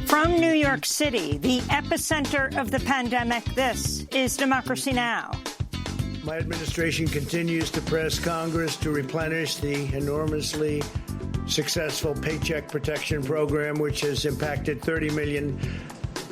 From New York City, the epicenter of the pandemic, this is Democracy Now! My administration continues to press Congress to replenish the enormously successful Paycheck Protection Program, which has impacted 30 million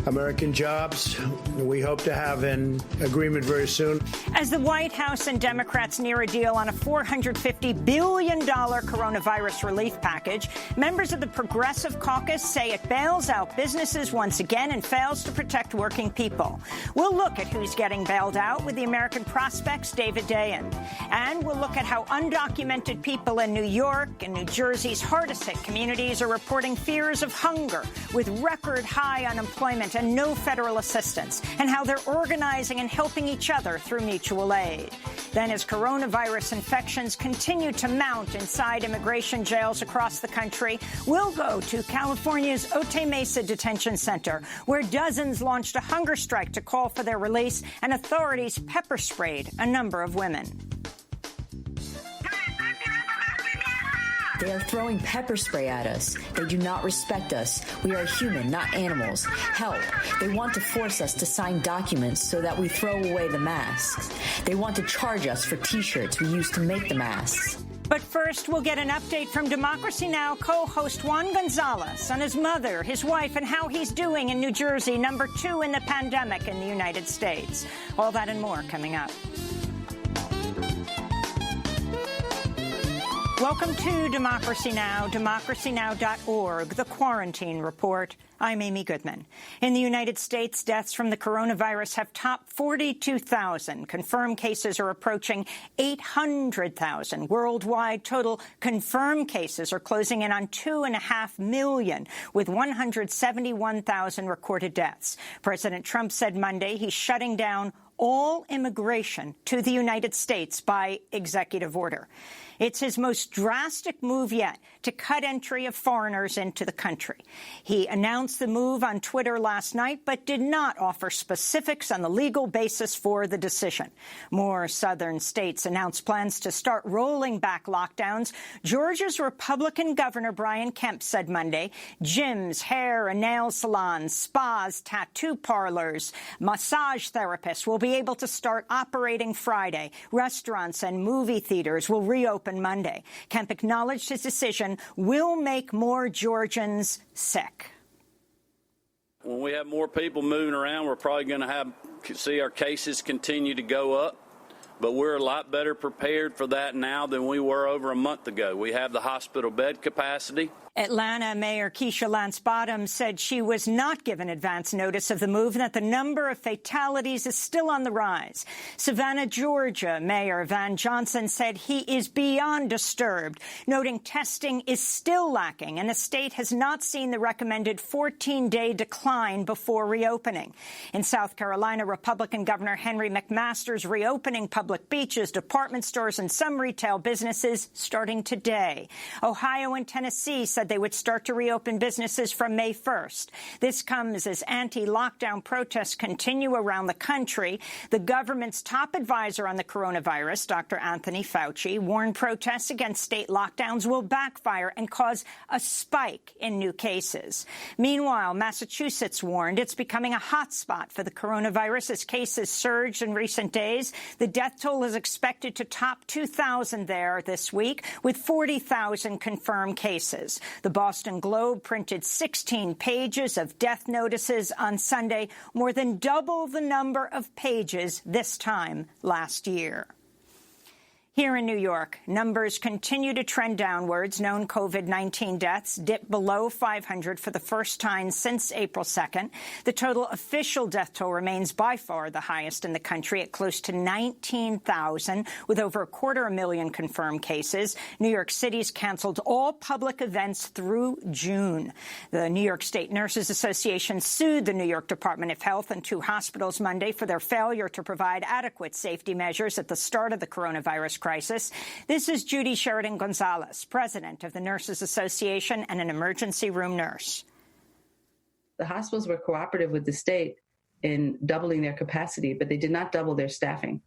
American jobs. We hope to have an agreement very soon. As the White House and Democrats near a deal on a $450 billion coronavirus relief package, members of the Progressive Caucus say it bails out businesses once again and fails to protect working people. We'll look at who's getting bailed out with the American Prospect's David Dayen. And we'll look at how undocumented people in New York and New Jersey's hardest-hit communities are reporting fears of hunger with record high unemployment and no federal assistance, and how they're organizing and helping each other through mutual aid. Then, as coronavirus infections continue to mount inside immigration jails across the country, we'll go to California's Otay Mesa Detention Center, where dozens launched a hunger strike to call for their release, and authorities pepper sprayed a number of women. They are throwing pepper spray at us. They do not respect us. We are human, not animals. Help. They want to force us to sign documents so that we throw away the masks. They want to charge us for T-shirts we use to make the masks. But first, we'll get an update from Democracy Now! Co-host Juan Gonzalez on his mother, his wife, and how he's doing in New Jersey, number 2 in the pandemic in the United States. All that and more coming up. Welcome to Democracy Now!, democracynow.org, the Quarantine Report. I'm Amy Goodman. In the United States, deaths from the coronavirus have topped 42,000. Confirmed cases are approaching 800,000. Worldwide, total confirmed cases are closing in on 2.5 million, with 171,000 recorded deaths. President Trump said Monday he's shutting down all immigration to the United States by executive order. It's his most drastic move yet to cut entry of foreigners into the country. He announced the move on Twitter last night, but did not offer specifics on the legal basis for the decision. More southern states announced plans to start rolling back lockdowns. Georgia's Republican Governor Brian Kemp said Monday gyms, hair and nail salons, spas, tattoo parlors, massage therapists will be able to start operating Friday. Restaurants and movie theaters will reopen Monday. Kemp acknowledged his decision will make more Georgians sick. When we have more people moving around, we're probably going to see our cases continue to go up. But we're a lot better prepared for that now than we were over a month ago. We have the hospital bed capacity. Atlanta Mayor Keisha Lance Bottoms said she was not given advance notice of the move and that the number of fatalities is still on the rise. Savannah, Georgia Mayor Van Johnson said he is beyond disturbed, noting testing is still lacking and the state has not seen the recommended 14-day decline before reopening. In South Carolina, Republican Governor Henry McMaster's reopening public beaches, department stores, and some retail businesses starting today. Ohio and Tennessee said they would start to reopen businesses from May 1st. This comes as anti-lockdown protests continue around the country. The government's top advisor on the coronavirus, Dr. Anthony Fauci, warned protests against state lockdowns will backfire and cause a spike in new cases. Meanwhile, Massachusetts warned it's becoming a hot spot for the coronavirus as cases surged in recent days. The death toll is expected to top 2,000 there this week, with 40,000 confirmed cases. The Boston Globe printed 16 pages of death notices on Sunday, more than double the number of pages this time last year. Here in New York, numbers continue to trend downwards. Known COVID-19 deaths dipped below 500 for the first time since April 2nd. The total official death toll remains by far the highest in the country at close to 19,000, with over 250,000 confirmed cases. New York City's canceled all public events through June. The New York State Nurses Association sued the New York Department of Health and 2 hospitals Monday for their failure to provide adequate safety measures at the start of the coronavirus crisis. This is Judy Sheridan-Gonzalez, president of the Nurses Association and an emergency room nurse. The hospitals were cooperative with the state in doubling their capacity, but they did not double their staffing.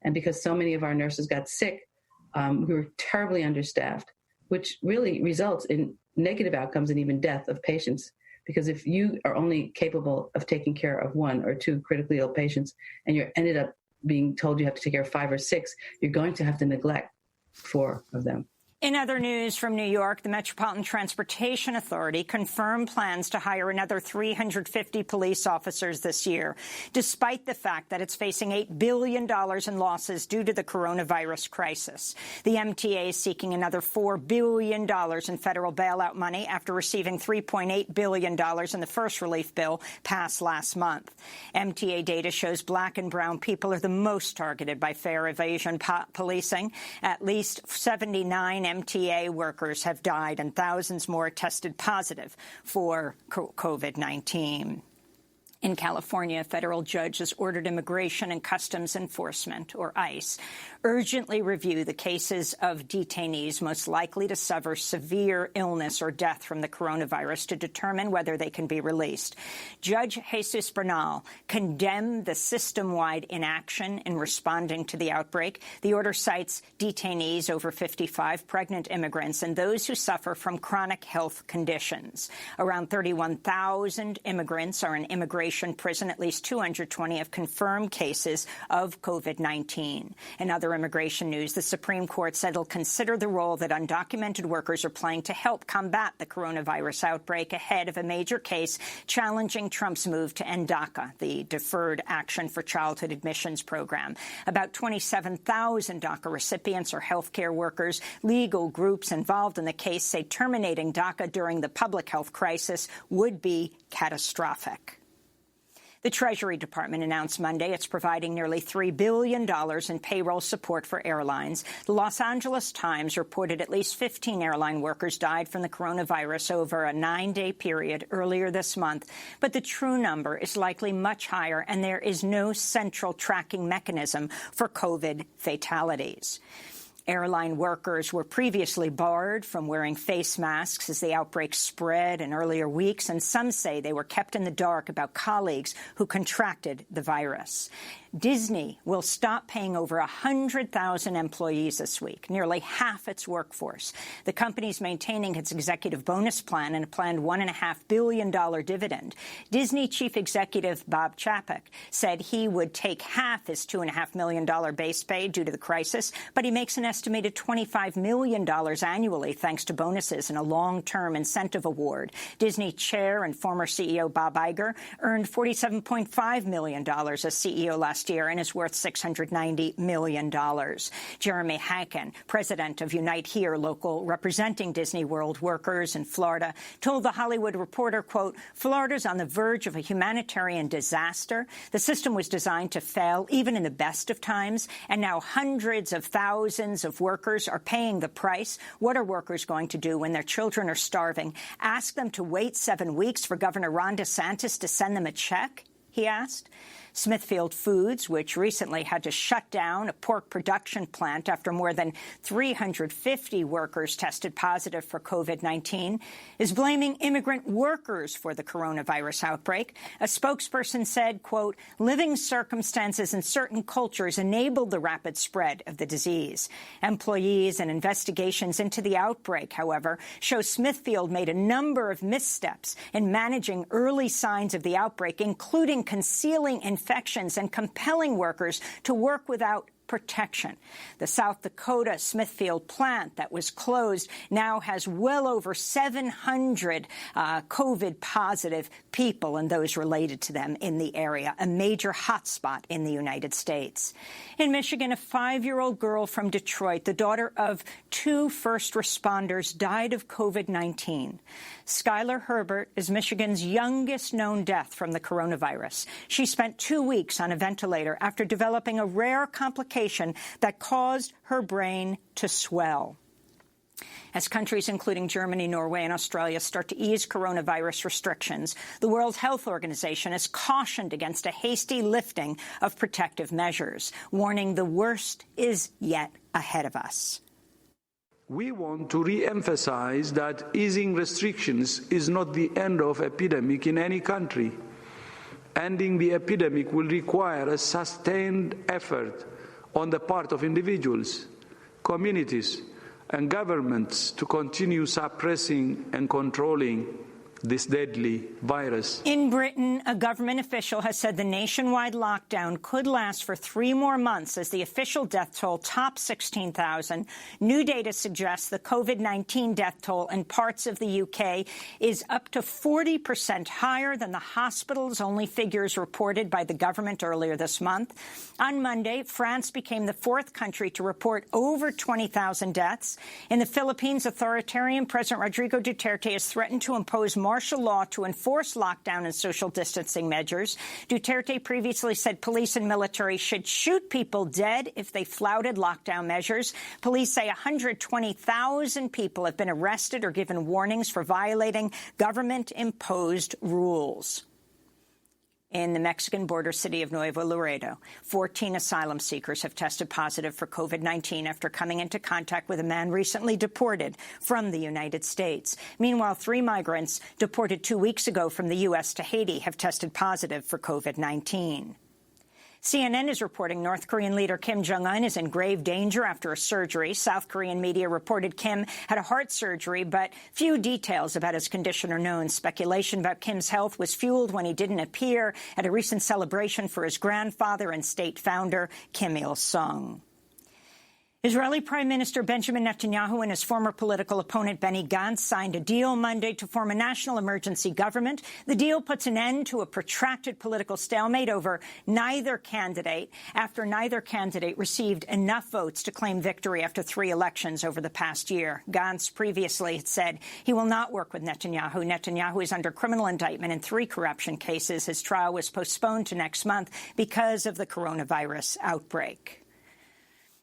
And because so many of our nurses got sick, we were terribly understaffed, which really results in negative outcomes and even death of patients. Because if you are only capable of taking care of 1 or 2 critically ill patients and you're ended up being told you have to take care of 5 or 6, you're going to have to neglect 4 of them. In other news from New York, the Metropolitan Transportation Authority confirmed plans to hire another 350 police officers this year, despite the fact that it's facing $8 billion in losses due to the coronavirus crisis. The MTA is seeking another $4 billion in federal bailout money after receiving $3.8 billion in the first relief bill passed last month. MTA data shows black and brown people are the most targeted by fare evasion policing. At least 79 MTA workers have died and thousands more tested positive for COVID-19. In California, a federal judge has ordered Immigration and Customs Enforcement, or ICE, urgently review the cases of detainees most likely to suffer severe illness or death from the coronavirus to determine whether they can be released. Judge Jesus Bernal condemned the system-wide inaction in responding to the outbreak. The order cites detainees over 55, pregnant immigrants, and those who suffer from chronic health conditions. Around 31,000 immigrants are in immigration prison. At least 220 have confirmed cases of COVID-19. In other immigration news, the Supreme Court said it'll consider the role that undocumented workers are playing to help combat the coronavirus outbreak ahead of a major case challenging Trump's move to end DACA, the Deferred Action for Childhood Admissions program. About 27,000 DACA recipients are healthcare workers. Legal groups involved in the case say terminating DACA during the public health crisis would be catastrophic. The Treasury Department announced Monday it's providing nearly $3 billion in payroll support for airlines. The Los Angeles Times reported at least 15 airline workers died from the coronavirus over a 9-day period earlier this month. But the true number is likely much higher, and there is no central tracking mechanism for COVID fatalities. Airline workers were previously barred from wearing face masks as the outbreak spread in earlier weeks, and some say they were kept in the dark about colleagues who contracted the virus. Disney will stop paying over 100,000 employees this week, nearly half its workforce. The company's maintaining its executive bonus plan and a planned $1.5 billion dividend. Disney chief executive Bob Chapek said he would take half his $2.5 million base pay due to the crisis, but he makes an estimated $25 million annually thanks to bonuses and a long-term incentive award. Disney chair and former CEO Bob Iger earned $47.5 million as CEO last year and is worth $690 million. Jeremy Hankin, president of Unite Here Local, representing Disney World workers in Florida, told The Hollywood Reporter, quote, "Florida's on the verge of a humanitarian disaster. The system was designed to fail even in the best of times, and now hundreds of thousands of workers are paying the price. What are workers going to do when their children are starving? Ask them to wait 7 weeks for Governor Ron DeSantis to send them a check?" he asked. Smithfield Foods, which recently had to shut down a pork production plant after more than 350 workers tested positive for COVID-19, is blaming immigrant workers for the coronavirus outbreak. A spokesperson said, quote, "Living circumstances in certain cultures enabled the rapid spread of the disease." Employees and investigations into the outbreak, however, show Smithfield made a number of missteps in managing early signs of the outbreak, including concealing infections and compelling workers to work without protection. The South Dakota Smithfield plant that was closed now has well over 700 COVID-positive people and those related to them in the area, a major hotspot in the United States. In Michigan, a 5-year-old girl from Detroit, the daughter of 2 first responders, died of COVID-19. Skylar Herbert is Michigan's youngest known death from the coronavirus. She spent 2 weeks on a ventilator after developing a rare complication that caused her brain to swell. As countries including Germany, Norway, and Australia start to ease coronavirus restrictions, the World Health Organization has cautioned against a hasty lifting of protective measures, warning the worst is yet ahead of us. We want to re-emphasize that easing restrictions is not the end of epidemic in any country. Ending the epidemic will require a sustained effort on the part of individuals, communities, and governments to continue suppressing and controlling this deadly virus. In Britain, a government official has said the nationwide lockdown could last for 3 more months as the official death toll tops 16,000. New data suggests the COVID-19 death toll in parts of the UK is up to 40% higher than the hospitals-only figures reported by the government earlier this month. On Monday, France became the 4th country to report over 20,000 deaths. In the Philippines, authoritarian President Rodrigo Duterte has threatened to impose martial law to enforce lockdown and social distancing measures. Duterte previously said police and military should shoot people dead if they flouted lockdown measures. Police say 120,000 people have been arrested or given warnings for violating government-imposed rules. In the Mexican border city of Nuevo Laredo, 14 asylum seekers have tested positive for COVID-19 after coming into contact with a man recently deported from the United States. Meanwhile, 3 migrants deported 2 weeks ago from the U.S. to Haiti have tested positive for COVID-19. CNN is reporting North Korean leader Kim Jong-un is in grave danger after a surgery. South Korean media reported Kim had a heart surgery, but few details about his condition are known. Speculation about Kim's health was fueled when he didn't appear at a recent celebration for his grandfather and state founder, Kim Il-sung. Israeli Prime Minister Benjamin Netanyahu and his former political opponent Benny Gantz signed a deal Monday to form a national emergency government. The deal puts an end to a protracted political stalemate over neither candidate after neither candidate received enough votes to claim victory after 3 elections over the past year. Gantz previously had said he will not work with Netanyahu. Netanyahu is under criminal indictment in 3 corruption cases. His trial was postponed to next month because of the coronavirus outbreak.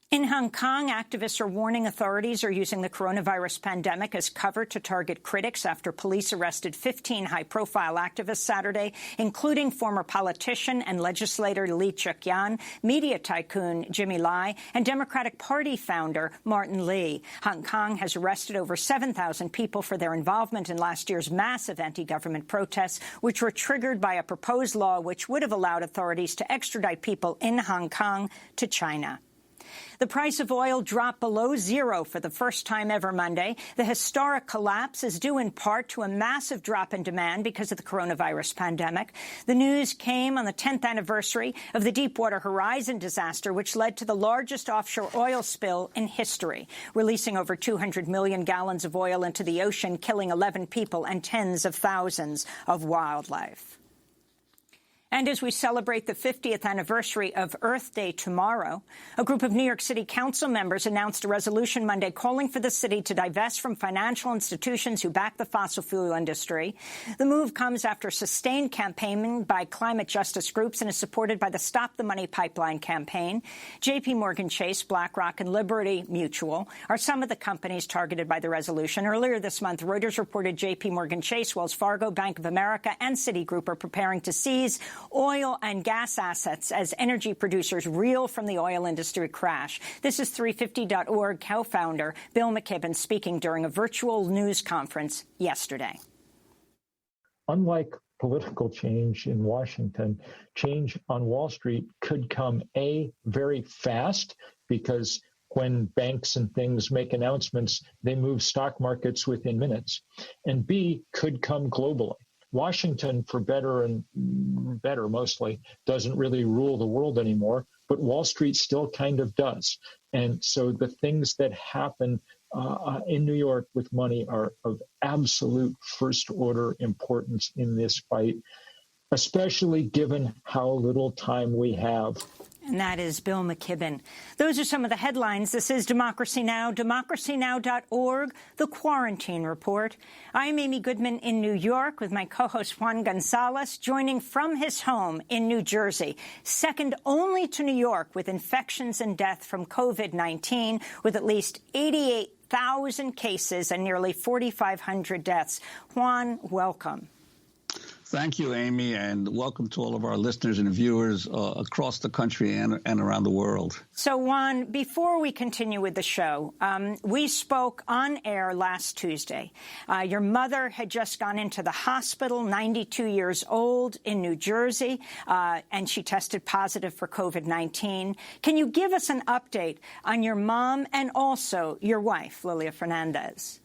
In Hong Kong, activists are warning authorities are using the coronavirus pandemic as cover to target critics after police arrested 15 high-profile activists Saturday, including former politician and legislator Lee Cheuk-yan, media tycoon Jimmy Lai, and Democratic Party founder Martin Lee. Hong Kong has arrested over 7,000 people for their involvement in last year's massive anti-government protests, which were triggered by a proposed law which would have allowed authorities to extradite people in Hong Kong to China. The price of oil dropped below zero for the first time ever Monday. The historic collapse is due in part to a massive drop in demand because of the coronavirus pandemic. The news came on the 10th anniversary of the Deepwater Horizon disaster, which led to the largest offshore oil spill in history, releasing over 200 million gallons of oil into the ocean, killing 11 people and tens of thousands of wildlife. And as we celebrate the 50th anniversary of Earth Day tomorrow, a group of New York City Council members announced a resolution Monday calling for the city to divest from financial institutions who back the fossil fuel industry. The move comes after sustained campaigning by climate justice groups and is supported by the Stop the Money Pipeline campaign. J.P. Morgan Chase, BlackRock, and Liberty Mutual are some of the companies targeted by the resolution. Earlier this month, Reuters reported J.P. Morgan Chase, Wells Fargo, Bank of America, and Citigroup are preparing to seize oil and gas assets as energy producers reel from the oil industry crash. This is 350.org co-founder Bill McKibben speaking during a virtual news conference yesterday. Unlike political change in Washington, change on Wall Street could come, A, very fast, because when banks and things make announcements, they move stock markets within minutes, and B, could come globally. Washington, for better and better mostly, doesn't really rule the world anymore, but Wall Street still kind of does. And so the things that happen in New York with money are of absolute first-order importance in this fight, especially given how little time we have. And that is Bill McKibben. Those are some of the headlines. This is Democracy Now!, democracynow.org, The Quarantine Report. I'm Amy Goodman in New York with my co-host Juan Gonzalez, joining from his home in New Jersey, second only to New York with infections and death from COVID-19, with at least 88,000 cases and nearly 4,500 deaths. Juan, welcome. Thank you, Amy, and welcome to all of our listeners and viewers across the country and around the world. So, Juan, before we continue with the show, we spoke on air last Tuesday. Your mother had just gone into the hospital, 92 years old, in New Jersey, and she tested positive for COVID-19. Can you give us an update on your mom and also your wife, Lilia Fernandez?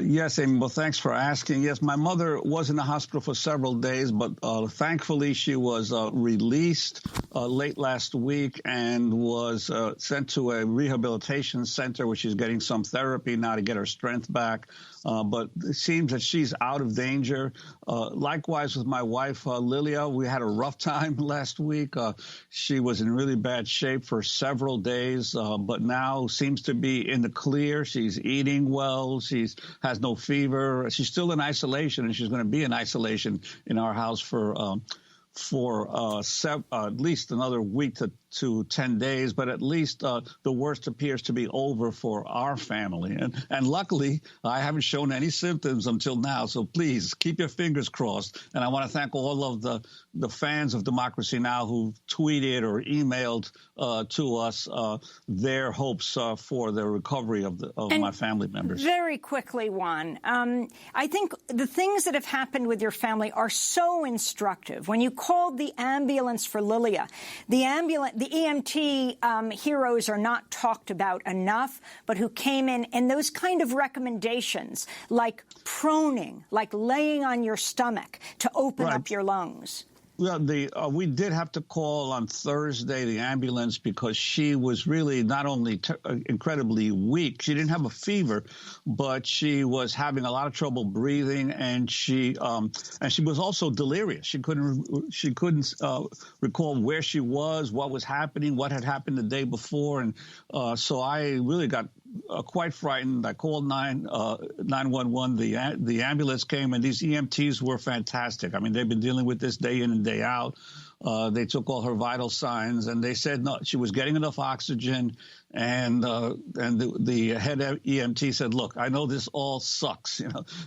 Yes, Amy. Well, thanks for asking. Yes, my mother was in the hospital for several days, but thankfully she was released late last week and was sent to a rehabilitation center where she's getting some therapy now to get her strength back. But it seems that she's out of danger. Likewise with my wife, Lilia, we had a rough time last week. She was in really bad shape for several days, but now seems to be in the clear. She's eating well. She has no fever. She's still in isolation, and she's going to be in isolation in our house for at least another week to 10 days, but at least the worst appears to be over for our family. And luckily, I haven't shown any symptoms until now, so please keep your fingers crossed. And I want to thank all of the fans of Democracy Now! Who tweeted or emailed to us their hopes for the recovery of my family members. Very quickly, Juan, I think the things that have happened with your family are so instructive. When you called the ambulance for Lilia, the EMT heroes are not talked about enough, but who came in, and those kind of recommendations, like proning, like laying on your stomach to open up your lungs. Well, we did have to call on Thursday the ambulance because she was really not only incredibly weak. She didn't have a fever, but she was having a lot of trouble breathing, and she was also delirious. She couldn't recall where she was, what was happening, what had happened the day before, and so I really got quite frightened. I called 911. The ambulance came, and these EMTs were fantastic. I mean, they've been dealing with this day in and day out. They took all her vital signs, and they said no, she was getting enough oxygen. And the head EMT said, "Look, I know this all sucks.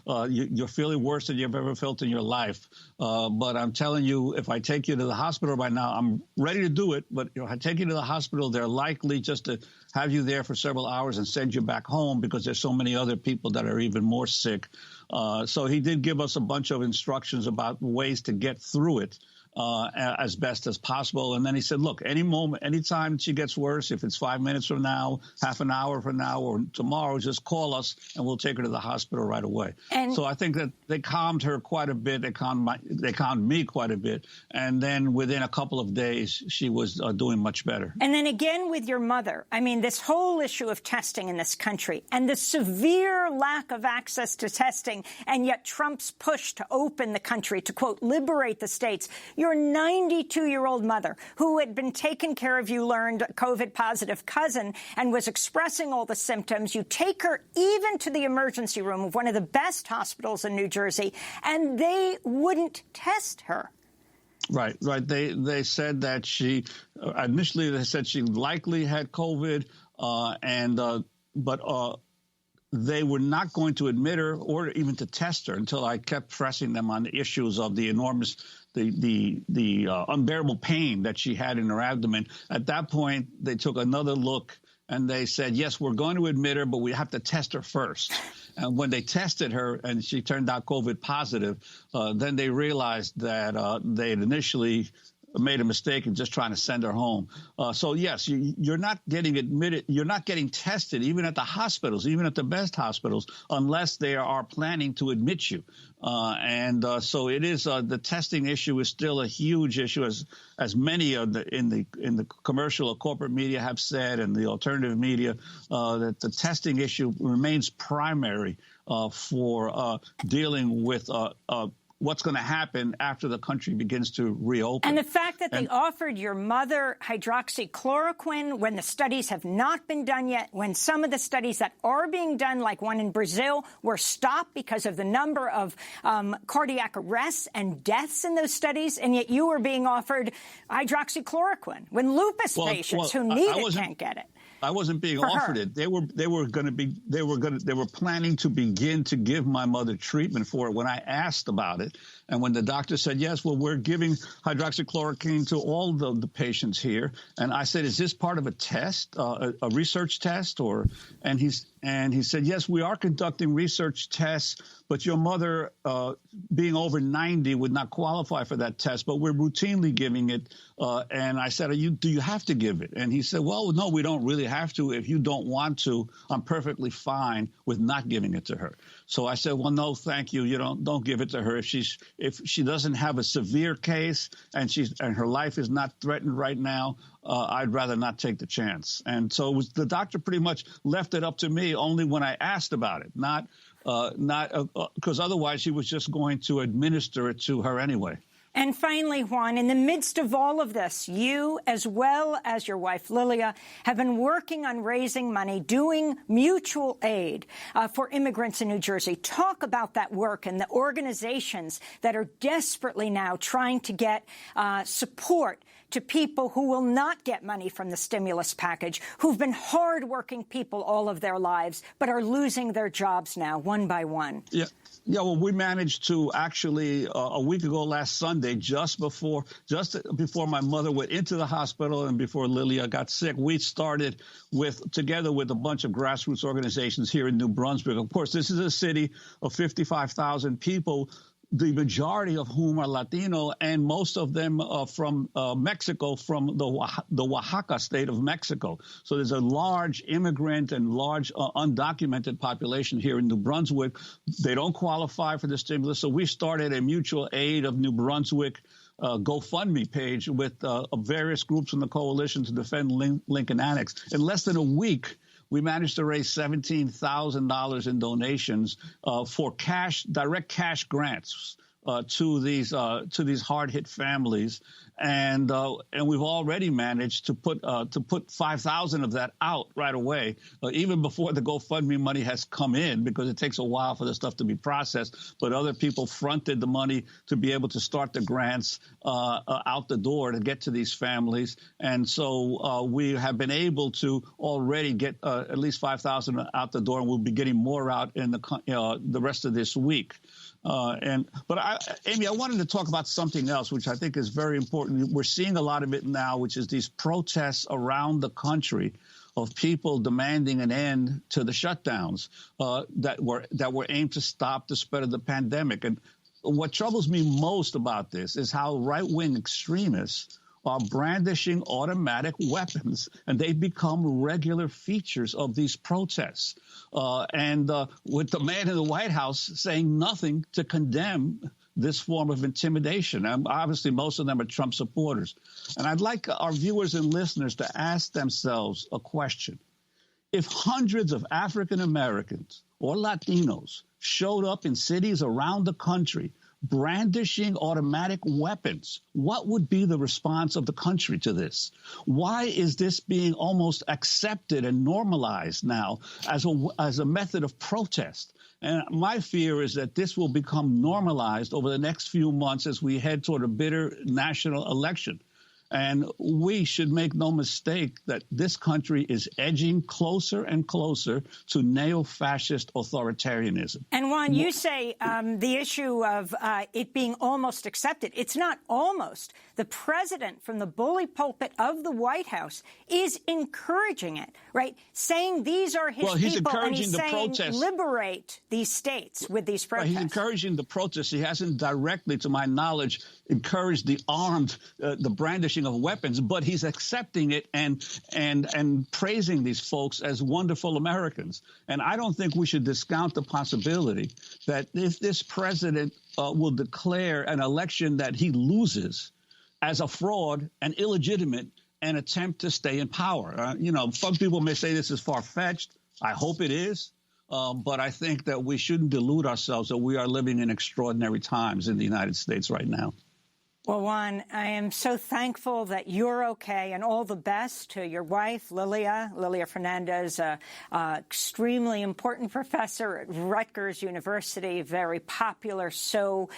You're feeling worse than you've ever felt in your life. But I'm telling you, if I take you to the hospital right now, I'm ready to do it. But if I take you to the hospital, they're likely just to have you there for several hours and send you back home because there's so many other people that are even more sick." So he did give us a bunch of instructions about ways to get through it as best as possible. And then he said, look, anytime she gets worse, if it's 5 minutes from now, half an hour from now, or tomorrow, just call us and we'll take her to the hospital right away. And so I think that they calmed her quite a bit. They calmed me quite a bit. And then within a couple of days, she was doing much better. And then again with your mother, I mean, this whole issue of testing in this country and the severe lack of access to testing, and yet Trump's push to open the country, to, quote, liberate the states. Your 92-year-old mother, who had been taking care of you, learned COVID-positive cousin, and was expressing all the symptoms. You take her even to the emergency room of one of the best hospitals in New Jersey, and they wouldn't test her. Right. They said that initially they said she likely had COVID, but they were not going to admit her or even to test her until I kept pressing them on the issues of the enormous, the unbearable pain that she had in her abdomen. At that point, they took another look and they said, yes, we're going to admit her, but we have to test her first. And when they tested her and she turned out COVID positive, then they realized that they had initially made a mistake in just trying to send her home. So, yes, you're not getting admitted. You're not getting tested, even at the hospitals, even at the best hospitals, unless they are planning to admit you. So it is the testing issue is still a huge issue, as many of in the commercial or corporate media have said, and the alternative media, that the testing issue remains primary for dealing with what's going to happen after the country begins to reopen. And the fact that they offered your mother hydroxychloroquine when the studies have not been done yet, when some of the studies that are being done, like one in Brazil, were stopped because of the number of cardiac arrests and deaths in those studies, and yet you were being offered hydroxychloroquine when lupus patients who need it can't get it. I wasn't being offered it. They were planning to begin to give my mother treatment for it when I asked about it. And when the doctor said, yes, well, we're giving hydroxychloroquine to all the patients here. And I said, is this part of a test, a research test? And he said, yes, we are conducting research tests, but your mother, being over 90, would not qualify for that test, but we're routinely giving it. And I said, do you have to give it? And he said, well, no, we don't really have to. If you don't want to, I'm perfectly fine with not giving it to her. So I said, well, no, thank you. You don't give it to her. If she doesn't have a severe case and her life is not threatened right now, I'd rather not take the chance. And so the doctor pretty much left it up to me only when I asked about it, not because otherwise she was just going to administer it to her anyway. And finally, Juan, in the midst of all of this, you, as well as your wife, Lilia, have been working on raising money, doing mutual aid for immigrants in New Jersey. Talk about that work and the organizations that are desperately now trying to get support to people who will not get money from the stimulus package, who've been hardworking people all of their lives, but are losing their jobs now, one by one. Yeah, well, we managed to actually a week ago last Sunday, just before my mother went into the hospital and before Lilia got sick, we started together with a bunch of grassroots organizations here in New Brunswick. Of course, this is a city of 55,000 people, the majority of whom are Latino, and most of them from Mexico, from the Oaxaca state of Mexico. So there's a large immigrant and large undocumented population here in New Brunswick. They don't qualify for the stimulus. So we started a mutual aid of New Brunswick GoFundMe page with various groups in the coalition to defend Lincoln Annex. In less than a week, we managed to raise $17,000 in donations for direct cash grants to these hard-hit families, and we've already managed to put 5,000 of that out right away, even before the GoFundMe money has come in, because it takes a while for the stuff to be processed. But other people fronted the money to be able to start the grants out the door to get to these families, and so we have been able to already get at least 5,000 out the door, and we'll be getting more out in the rest of this week. Amy, I wanted to talk about something else, which I think is very important. We're seeing a lot of it now, which is these protests around the country of people demanding an end to the shutdowns that were aimed to stop the spread of the pandemic. And what troubles me most about this is how right-wing extremists are brandishing automatic weapons, and they've become regular features of these protests. With the man in the White House saying nothing to condemn this form of intimidation. And obviously, most of them are Trump supporters. And I'd like our viewers and listeners to ask themselves a question. If hundreds of African Americans or Latinos showed up in cities around the country brandishing automatic weapons, what would be the response of the country to this? Why is this being almost accepted and normalized now as a method of protest? And my fear is that this will become normalized over the next few months as we head toward a bitter national election. And we should make no mistake that this country is edging closer and closer to neo-fascist authoritarianism. And Juan, you say the issue of it being almost accepted. It's not almost. The president from the bully pulpit of the White House is encouraging it, right? Saying these are his people, and he's saying liberate these states with these protests. He's encouraging the protests. He hasn't directly, to my knowledge, encouraged the brandishing of weapons, but he's accepting it and praising these folks as wonderful Americans. And I don't think we should discount the possibility that if this president will declare an election that he loses as a fraud and illegitimate and attempt to stay in power. Some people may say this is far-fetched. I hope it is. But I think that we shouldn't delude ourselves that we are living in extraordinary times in the United States right now. Well, Juan, I am so thankful that you're okay, and all the best to your wife, Lilia Fernandez, extremely important professor at Rutgers University, very popular, so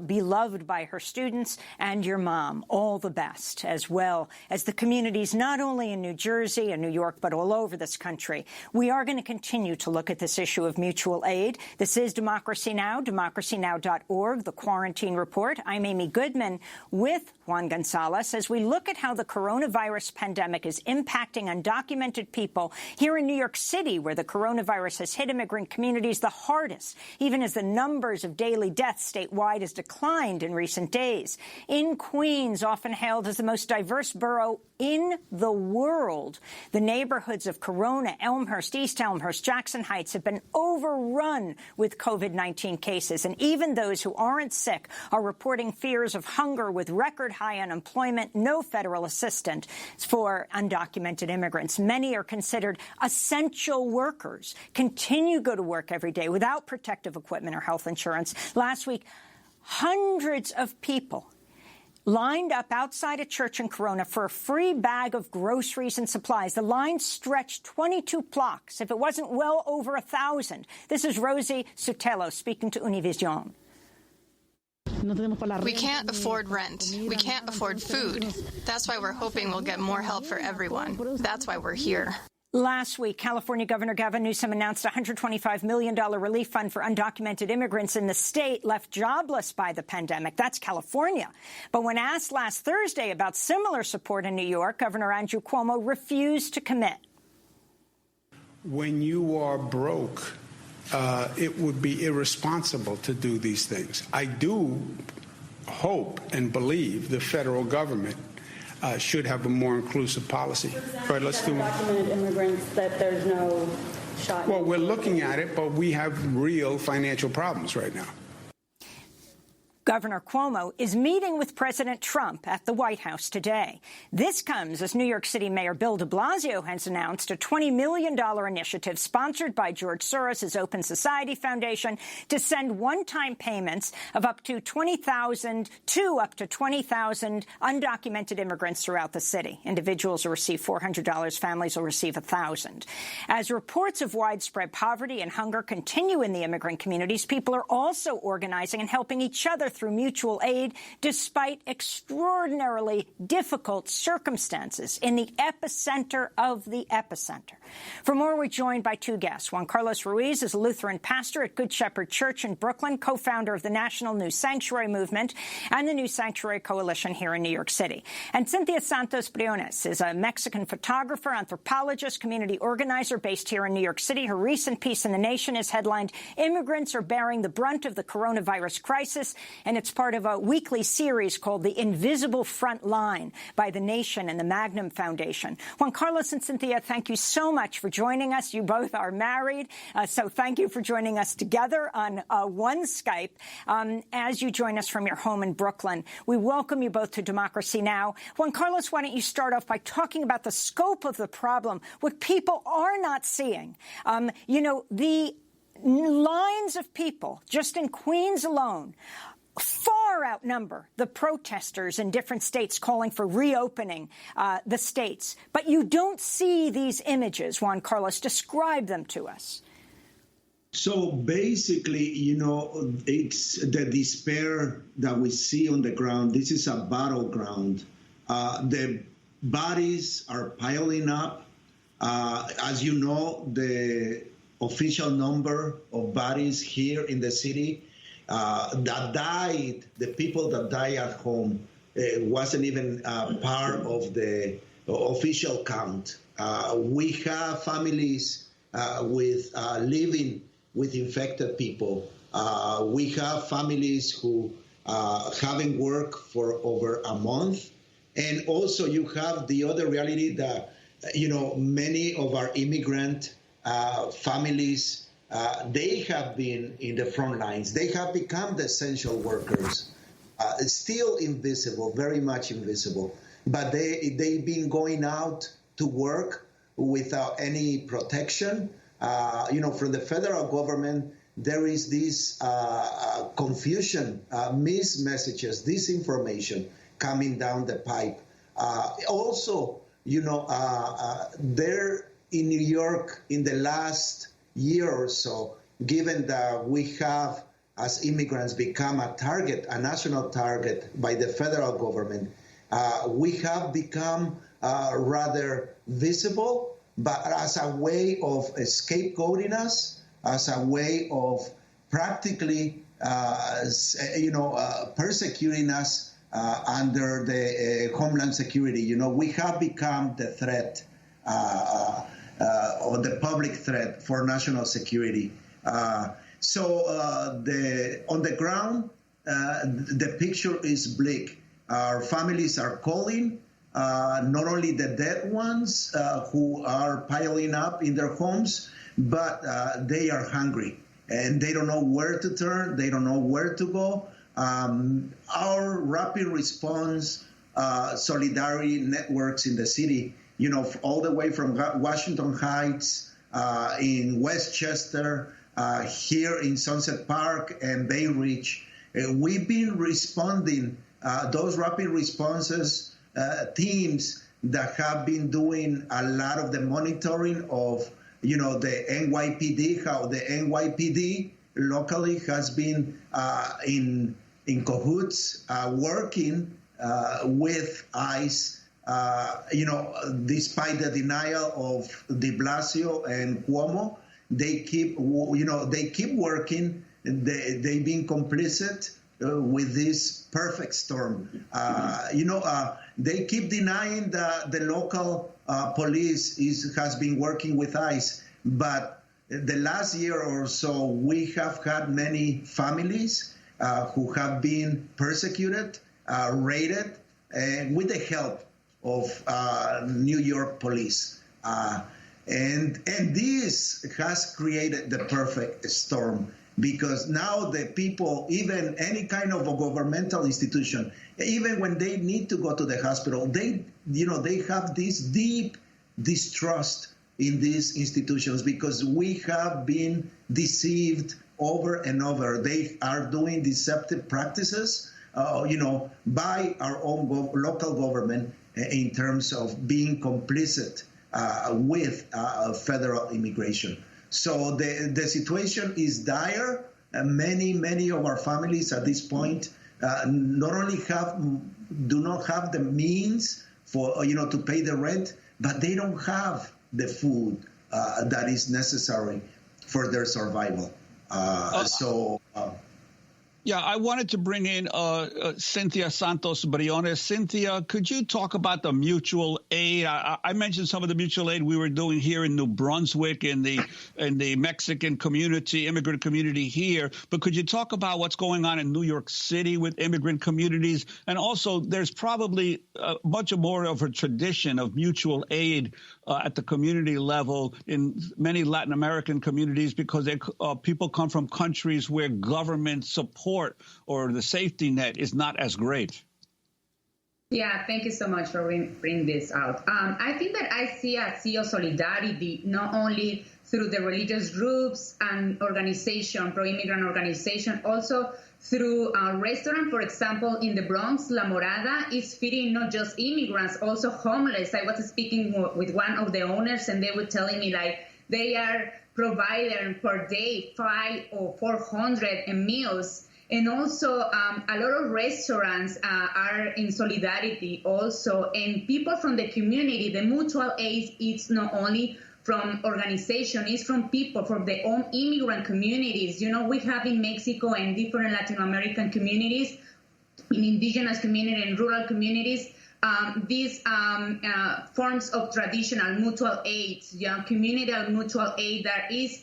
beloved by her students, and your mom. All the best, as well as the communities not only in New Jersey and New York, but all over this country. We are going to continue to look at this issue of mutual aid. This is Democracy Now!, democracynow.org, the Quarantine Report. I'm Amy Goodman. with Juan Gonzalez as we look at how the coronavirus pandemic is impacting undocumented people here in New York City, where the coronavirus has hit immigrant communities the hardest, even as the numbers of daily deaths statewide has declined in recent days. In Queens, often hailed as the most diverse borough in the world, the neighborhoods of Corona, Elmhurst, East Elmhurst, Jackson Heights have been overrun with COVID-19 cases, and even those who aren't sick are reporting fears of hunger with record high unemployment, no federal assistance for undocumented immigrants. Many are considered essential workers, continue to go to work every day without protective equipment or health insurance. Last week, hundreds of people lined up outside a church in Corona for a free bag of groceries and supplies. The line stretched 22 blocks, if it wasn't well over 1,000. This is Rosie Sotelo speaking to Univision. We can't afford rent. We can't afford food. That's why we're hoping we'll get more help for everyone. That's why we're here. Last week, California Governor Gavin Newsom announced a $125 million relief fund for undocumented immigrants in the state left jobless by the pandemic. That's California. But when asked last Thursday about similar support in New York, Governor Andrew Cuomo refused to commit. When you are broke, it would be irresponsible to do these things. I do hope and believe the federal government should have a more inclusive policy. All right, let's do it. Undocumented immigrants that there's no shot. Well, we're looking at it, but we have real financial problems right now. Governor Cuomo is meeting with President Trump at the White House today. This comes as New York City Mayor Bill de Blasio has announced a $20 million initiative sponsored by George Soros' Open Society Foundation to send one-time payments of up to 20,000 undocumented immigrants throughout the city. Individuals will receive $400, families will receive $1,000. As reports of widespread poverty and hunger continue in the immigrant communities, people are also organizing and helping each other through mutual aid, despite extraordinarily difficult circumstances in the epicenter of the epicenter. For more, we're joined by two guests. Juan Carlos Ruiz is a Lutheran pastor at Good Shepherd Church in Brooklyn, co-founder of the National New Sanctuary Movement and the New Sanctuary Coalition here in New York City. And Cynthia Santos Briones is a Mexican photographer, anthropologist, community organizer based here in New York City. Her recent piece in The Nation is headlined, "Immigrants Are Bearing the Brunt of the Coronavirus Crisis," and it's part of a weekly series called The Invisible Front Line by The Nation and the Magnum Foundation. Juan Carlos and Cynthia, thank you so much for joining us. You both are married, so thank you for joining us together on one Skype as you join us from your home in Brooklyn. We welcome you both to Democracy Now! Juan Carlos, why don't you start off by talking about the scope of the problem, what people are not seeing. The lines of people just in Queens alone far outnumber the protesters in different states calling for reopening the states. But you don't see these images, Juan Carlos. Describe them to us. So basically, it's the despair that we see on the ground. This is a battleground. The bodies are piling up. As you know, the official number of bodies here in the city that died, the people that died at home, wasn't even part of the official count. We have families with living with infected people. We have families who haven't worked for over a month. And also you have the other reality that, many of our immigrant families, they have been in the front lines. They have become the essential workers. Still invisible, very much invisible. But they've been going out to work without any protection. From the federal government, there is this confusion, missed messages, disinformation coming down the pipe. Also, there in New York in the last year or so, given that we have, as immigrants, become a national target by the federal government, we have become rather visible, but as a way of scapegoating us, as a way of practically, persecuting us under the Homeland Security. You know, we have become the threat, or the public threat for national security. So on the ground, the picture is bleak. Our families are calling, not only the dead ones who are piling up in their homes, but they are hungry and they don't know where to turn. They don't know where to go. Our rapid response solidarity networks in the city, you know, all the way from Washington Heights, in Westchester, here in Sunset Park and Bay Ridge, we've been responding, those rapid responses teams that have been doing a lot of the monitoring of, you know, the NYPD, how the NYPD locally has been in cahoots working with ICE, you know, despite the denial of de Blasio and Cuomo. They keep, you know, they keep working. They've been complicit with this perfect storm. You know, they keep denying that the local police has been working with ICE. But the last year or so, we have had many families who have been persecuted, raided, with the help of New York police. And this has created the perfect storm, because now the people, even any kind of a governmental institution, even when they need to go to the hospital, they have this deep distrust in these institutions because we have been deceived over and over. They are doing deceptive practices, you know, by our own local government in terms of being complicit with federal immigration. So the situation is dire. Many of our families at this point not only do not have the means for, you know, to pay the rent, but they don't have the food that is necessary for their survival. Yeah, I wanted to bring in Cynthia Santos Briones. Cynthia, could you talk about the mutual aid? I mentioned some of the mutual aid we were doing here in New Brunswick in the Mexican community, immigrant community here. But could you talk about what's going on in New York City with immigrant communities? And also, there's probably a bunch more of a tradition of mutual aid at the community level in many Latin American communities, because people come from countries where government support or the safety net is not as great. Yeah, thank you so much for bringing this out. I think that I see a sea of solidarity, not only through the religious groups and organization, pro-immigrant organization, also through a restaurant, for example, in the Bronx, La Morada is feeding not just immigrants, also homeless. I was speaking with one of the owners, and they were telling me, like, they are providing per day 500 or 400 meals. And also a lot of restaurants are in solidarity also. And people from the community, the mutual aid, it's not only from organization, it's from people, from their own immigrant communities. You know, we have in Mexico and different Latin American communities, in indigenous community and rural communities, these forms of traditional mutual aid, communal mutual aid that is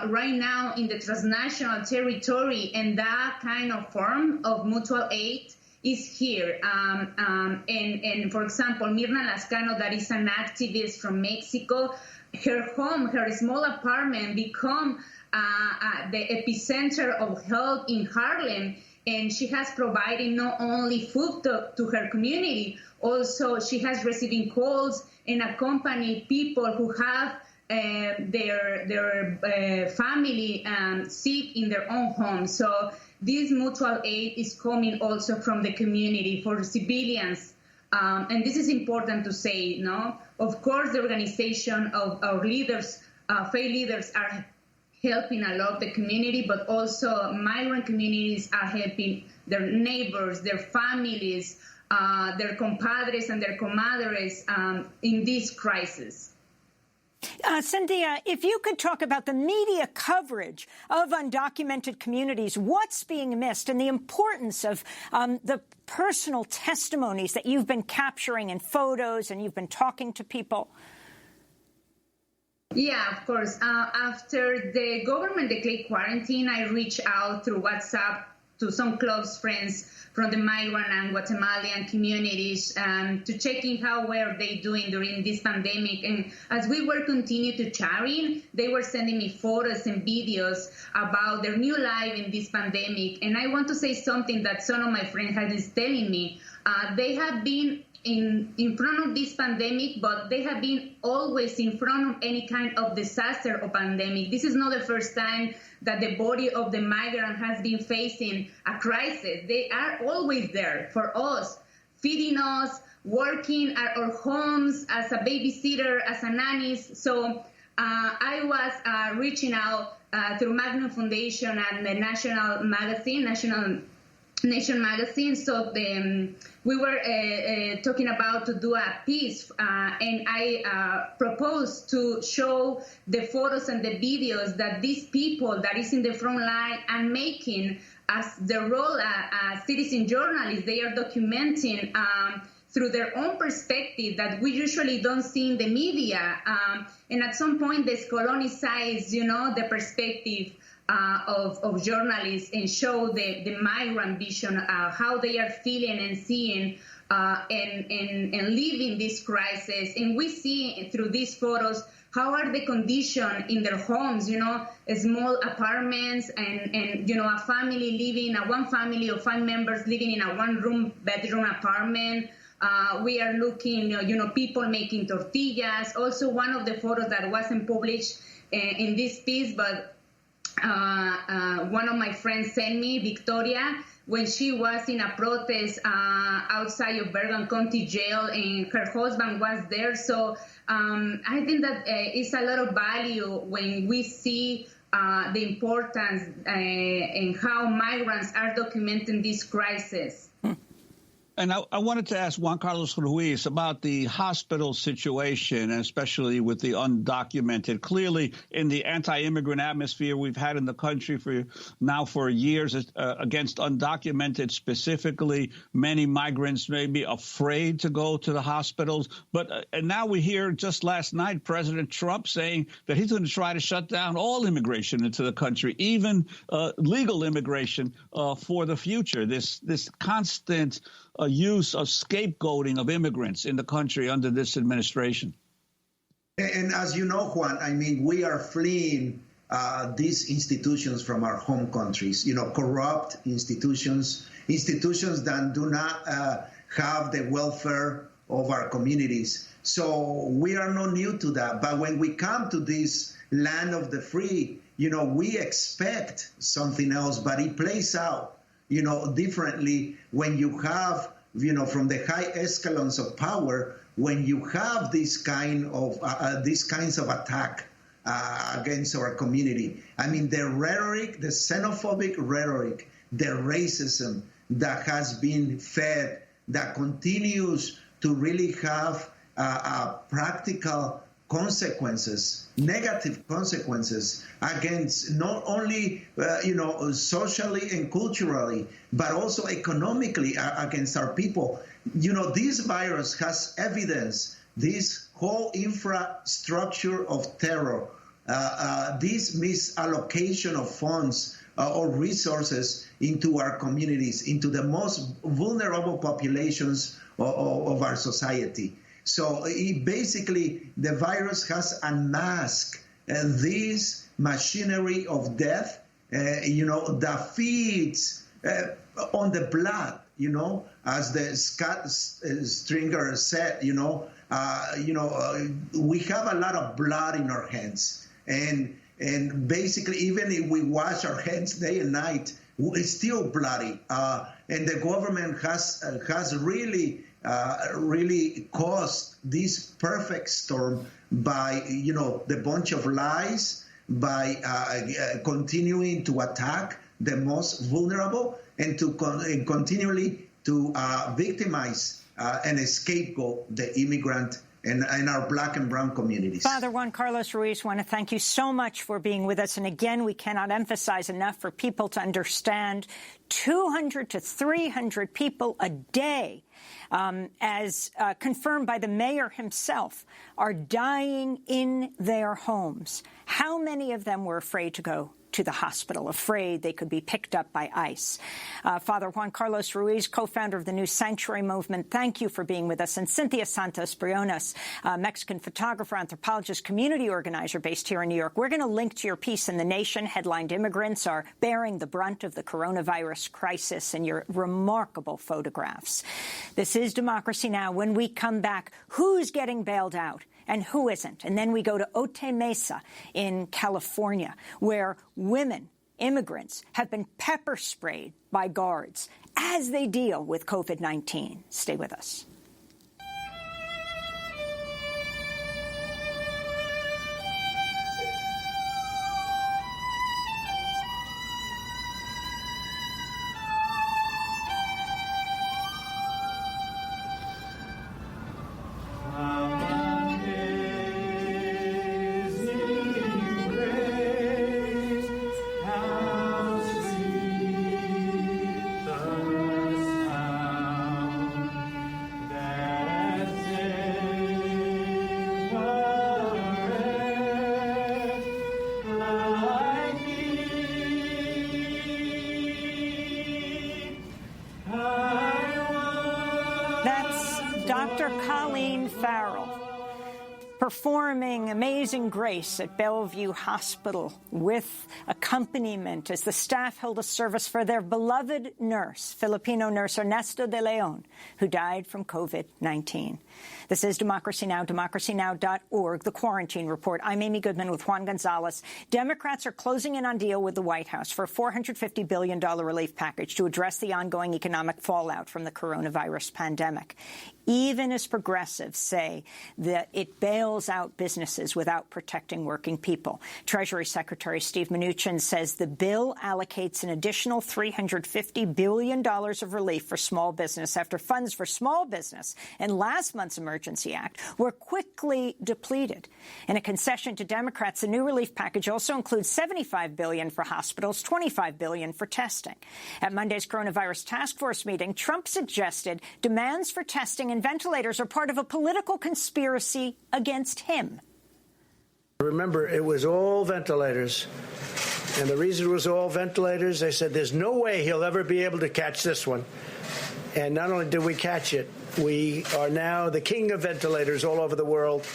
right now in the transnational territory, and that kind of form of mutual aid is here. And for example, Mirna Lascano, that is an activist from Mexico, her home, her small apartment become the epicenter of health in Harlem. And she has provided not only food to her community, also she has receiving calls and accompanied people who have their family sick in their own home. So this mutual aid is coming also from the community for civilians. And this is important to say, no? Of course, the organization of our leaders, faith leaders, are helping a lot the community, but also migrant communities are helping their neighbors, their families, their compadres and their comadres in this crisis. Cynthia, if you could talk about the media coverage of undocumented communities, what's being missed, and the importance of the personal testimonies that you've been capturing in photos and you've been talking to people. Yeah, of course. After the government declared quarantine, I reached out through WhatsApp to some close friends from the migrant and Guatemalan communities to check in how were they doing during this pandemic. And as we were continuing to chatting, they were sending me photos and videos about their new life in this pandemic. And I want to say something that some of my friends have been telling me. They have been in front of this pandemic, but they have been always in front of any kind of disaster or pandemic. This is not the first time that the body of the migrant has been facing a crisis. They are always there for us, feeding us, working at our homes as a babysitter, as a nannies. So I was reaching out through Magnum Foundation and the National Nation magazine. So we were talking about to do a piece, and I proposed to show the photos and the videos that these people that is in the front line and making as the role as citizen journalists. They are documenting through their own perspective that we usually don't see in the media. And at some point, they colonize, the perspective of journalists and show the migrant vision, how they are feeling and seeing and living this crisis. And we see through these photos how are the conditions in their homes, small apartments and a family living, one family of 5 members living in a 1-room bedroom apartment. We are looking, people making tortillas. Also, one of the photos that wasn't published in this piece, but one of my friends sent me, Victoria, when she was in a protest outside of Bergen County Jail, and her husband was there. So I think that it's a lot of value when we see the importance and how migrants are documenting this crisis. And I wanted to ask Juan Carlos Ruiz about the hospital situation, especially with the undocumented. Clearly, in the anti-immigrant atmosphere we've had in the country for years against undocumented specifically, many migrants may be afraid to go to the hospitals. But and now we hear just last night President Trump saying that he's going to try to shut down all immigration into the country, even legal immigration for the future. This constant use of scapegoating of immigrants in the country under this administration. And as you know, Juan, I mean, we are fleeing these institutions from our home countries, corrupt institutions that do not have the welfare of our communities. So we are not new to that. But when we come to this land of the free, we expect something else, but it plays out differently when you have, from the high echelons of power, when you have these kinds of attack against our community. I mean, the rhetoric, the xenophobic rhetoric, the racism that has been fed, that continues to really have practical consequences, negative consequences against not only, socially and culturally, but also economically against our people. This virus has evidence, this whole infrastructure of terror, this misallocation of funds or resources into our communities, into the most vulnerable populations of our society. So basically, the virus has unmasked this machinery of death, that feeds on the blood, as the Scott Stringer said, we have a lot of blood in our hands. And basically, even if we wash our hands day and night, it's still bloody. And the government has really caused this perfect storm by, the bunch of lies, by continuing to attack the most vulnerable and to continually to victimize and scapegoat the immigrant and our Black and brown communities. Father Juan Carlos Ruiz, I want to thank you so much for being with us. And again, we cannot emphasize enough for people to understand 200 to 300 people a day, as confirmed by the mayor himself, are dying in their homes. How many of them were afraid to go to the hospital, afraid they could be picked up by ICE? Father Juan Carlos Ruiz, co-founder of the New Sanctuary Movement, thank you for being with us. And Cynthia Santos Briones, Mexican photographer, anthropologist, community organizer based here in New York. We're going to link to your piece in The Nation, headlined "Immigrants Are Bearing the Brunt of the Coronavirus Crisis," and your remarkable photographs. This is Democracy Now! When we come back, who's getting bailed out and who isn't? And then we go to Otay Mesa in California, where women, immigrants, have been pepper sprayed by guards as they deal with COVID-19. Stay with us. Performing Amazing Grace at Bellevue Hospital with accompaniment as the staff held a service for their beloved nurse, Filipino nurse Ernesto de Leon, who died from COVID-19. This is Democracy Now!, democracynow.org, The Quarantine Report. I'm Amy Goodman with Juan Gonzalez. Democrats are closing in on deal with the White House for a $450 billion relief package to address the ongoing economic fallout from the coronavirus pandemic. Even as progressives say that it bails out businesses without protecting working people. Treasury Secretary Steve Mnuchin says the bill allocates an additional $350 billion of relief for small business after funds for small business in last month's Emergency Act were quickly depleted. In a concession to Democrats, the new relief package also includes $75 billion for hospitals, $25 billion for testing. At Monday's coronavirus task force meeting, Trump suggested demands for testing and ventilators are part of a political conspiracy against him. Remember, it was all ventilators. And the reason it was all ventilators, they said there's no way he'll ever be able to catch this one. And not only did we catch it, we are now the king of ventilators all over the world.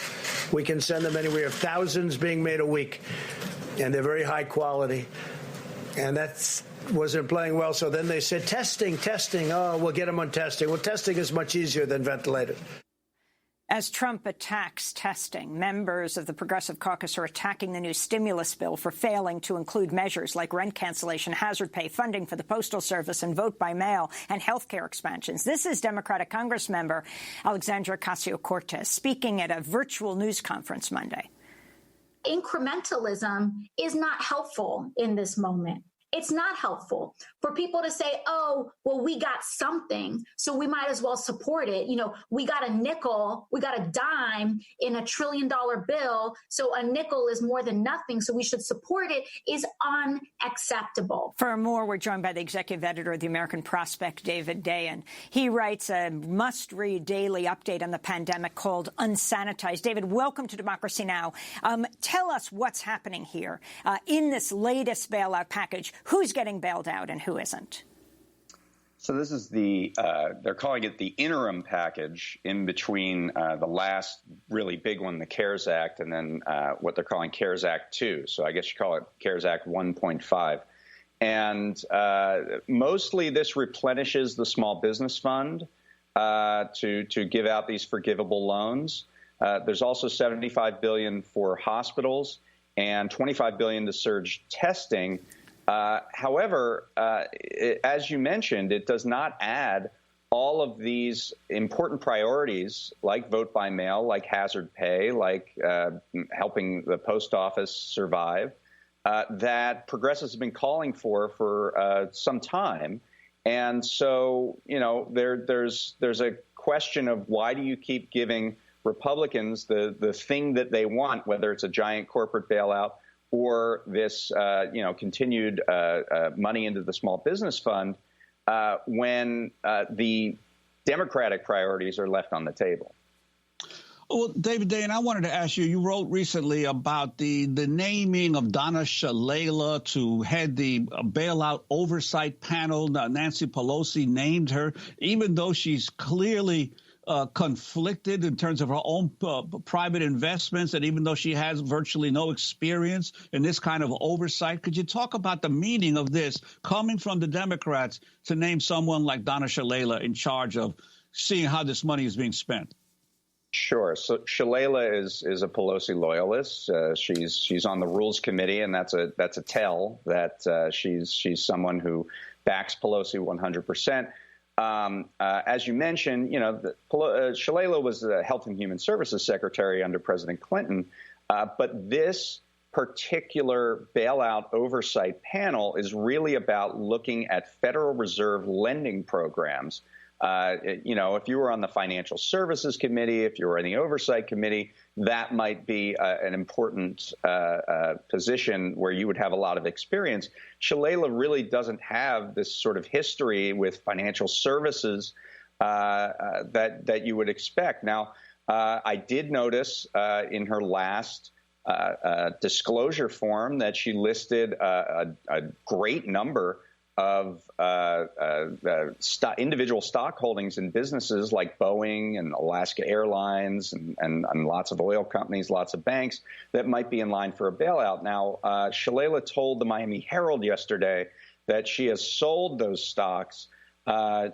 We can send them anywhere, thousands being made a week. And they're very high quality. And that wasn't playing well. So then they said, testing. Oh, we'll get them on testing. Well, testing is much easier than ventilators. As Trump attacks testing, members of the Progressive Caucus are attacking the new stimulus bill for failing to include measures like rent cancellation, hazard pay, funding for the Postal Service, and vote by mail, and health care expansions. This is Democratic Congressmember Alexandra Ocasio-Cortez speaking at a virtual news conference Monday. Incrementalism is not helpful in this moment. It's not helpful for people to say, oh, well, we got something, so we might as well support it. You know, we got a nickel, we got a dime in $1 trillion bill, so a nickel is more than nothing, so we should support it, is unacceptable. For more, we're joined by the executive editor of the American Prospect, David Dayen. He writes a must-read daily update on the pandemic called Unsanitized. David, welcome to Democracy Now! Tell us what's happening here in this latest bailout package. Who's getting bailed out and who isn't? So this is they're calling it the interim package in between the last really big one, the CARES Act, and then what they're calling CARES Act 2. So I guess you call it CARES Act 1.5. And mostly this replenishes the small business fund to give out these forgivable loans. There's also $75 billion for hospitals and $25 billion to surge testing. However, as you mentioned, it does not add all of these important priorities like vote by mail, like hazard pay, like helping the post office survive, that progressives have been calling for some time. And so, you know, there's a question of why do you keep giving Republicans the thing that they want, whether it's a giant corporate bailout or this continued money into the small business fund, when the Democratic priorities are left on the table. Well, David Dayen, I wanted to ask you, you wrote recently about the naming of Donna Shalala to head the bailout oversight panel. Nancy Pelosi named her, even though she's clearly conflicted in terms of her own private investments, and even though she has virtually no experience in this kind of oversight. Could you talk about the meaning of this coming from the Democrats to name someone like Donna Shalala in charge of seeing how this money is being spent? Sure. So Shalala is a Pelosi loyalist. She's on the Rules Committee, and that's a tell that she's someone who backs Pelosi 100%. As you mentioned, Shalala was the Health and Human Services Secretary under President Clinton, but this particular bailout oversight panel is really about looking at Federal Reserve lending programs. If you were on the Financial Services Committee, if you were in the Oversight Committee, that might be an important position where you would have a lot of experience. Shalala really doesn't have this sort of history with financial services that you would expect. Now, I did notice in her last disclosure form that she listed a great number of individual stock holdings in businesses like Boeing and Alaska Airlines and lots of oil companies, lots of banks that might be in line for a bailout. Now, Shalala told the Miami Herald yesterday that she has sold those stocks,